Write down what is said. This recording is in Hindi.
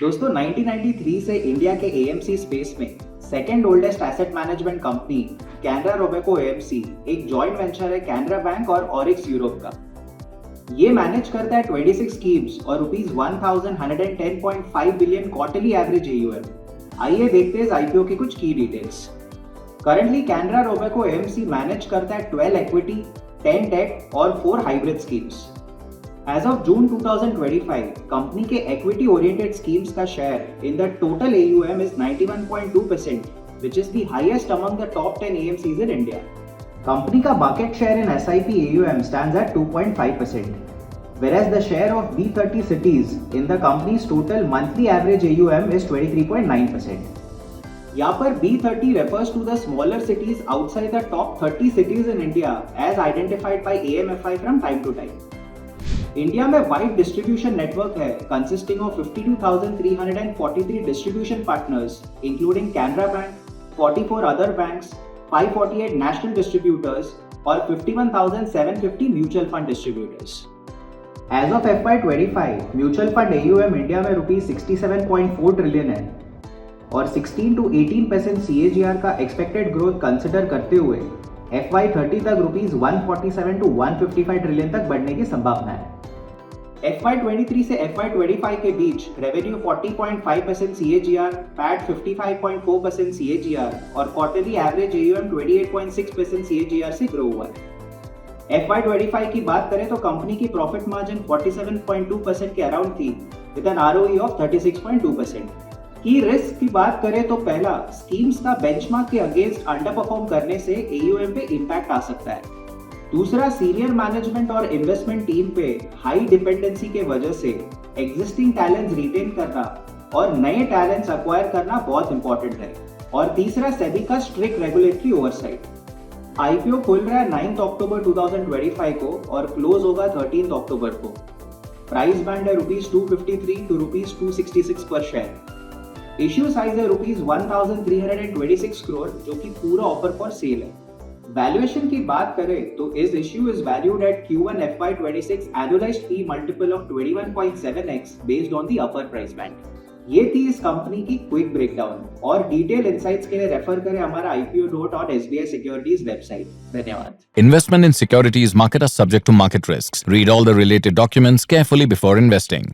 दोस्तों 1993 से इंडिया के एएमसी स्पेस में second oldest asset management company Canara Robeco AMC एक जॉइंट वेंचर है कैनरा बैंक और ऑरिक्स यूरोप का। ये मैनेज करता है 26 स्कीम्स और rupees 1110.5 billion quarterly average AUM. आइए देखते हैं इस आईपीओ की कुछ की details. Currently Canara Robeco AMC manage करता है 12 इक्विटी, 10 डेट और 4 hybrid schemes. As of June 2025, company के equity oriented schemes का share in the total AUM is 91.2%, which is the highest among the top 10 AMCs in India. Company का market share in SIP AUM stands at 2.5%, whereas the share of B30 cities in the company's total monthly average AUM is 23.9%. यहाँ पर B30 refers to the smaller cities outside the top 30 cities in India as identified by AMFI from time to time. India में वाइड डिस्ट्रीब्यूशन नेटवर्क है consisting of 52,343 distribution partners including Canara bank, 44 other banks, 548 national distributors और 51,750 mutual fund distributors. As of FY25 mutual fund AUM India में रुपीस 67.4 ट्रिलियन है और 16 to 18% CAGR का एक्सपेक्टेड ग्रोथ कंसिडर करते हुए FY30 तक रुपीस 147 to 155 ट्रिलियन तक बढ़ने की संभावना है। FY23 से FY25 के बीच रेवेन्यू 40.5% CAGR, पैट 55.4% CAGR और क्वार्टरली एवरेज AUM 28.6% CAGR से ग्रो हुआ है। FY25 की बात करें तो कंपनी की प्रॉफिट मार्जिन 47.2% के अराउंड थी विद एन ROE ऑफ 36.2%। की रिस्क की बात करें तो पहला, स्कीम्स का बेंचमार्क के अगेंस्ट अंडर परफॉर्म करने से AUM पे इम्पैक्ट आ सकता है। दूसरा, सीनियर मैनेजमेंट और इन्वेस्टमेंट टीम पे हाई डिपेंडेंसी के वजह से एग्जिस्टिंग टैलेंट्स रिटेन करना और नए टैलेंट्स अक्वायर करना बहुत इंपॉर्टेंट है। और तीसरा, सेबी का स्ट्रिक्ट रेगुलेटरी ओवरसाइट। आईपीओ खुल रहा है 9 अक्टूबर 2025 को और क्लोज होगा 13 अक्टूबर को। प्राइस बैंड है रुपीस 253 टू रुपीस 266 पर शेयर। इश्यू साइज है रुपीस 1326 करोड़ जो कि पूरा ऑफर फॉर सेल है। वैल्यूएशन की बात करें तो इस issue is valued at Q1 FY26 annualised P multiple of 21.7x based on the upper price band. ये थी इस कंपनी की क्विक ब्रेकडाउन और डिटेल इनसाइट्स के लिए रेफर करें हमारा IPO.SBI Securities वेबसाइट। धन्यवाद। Investment in securities market are subject to market risks. Read all the related documents carefully before investing.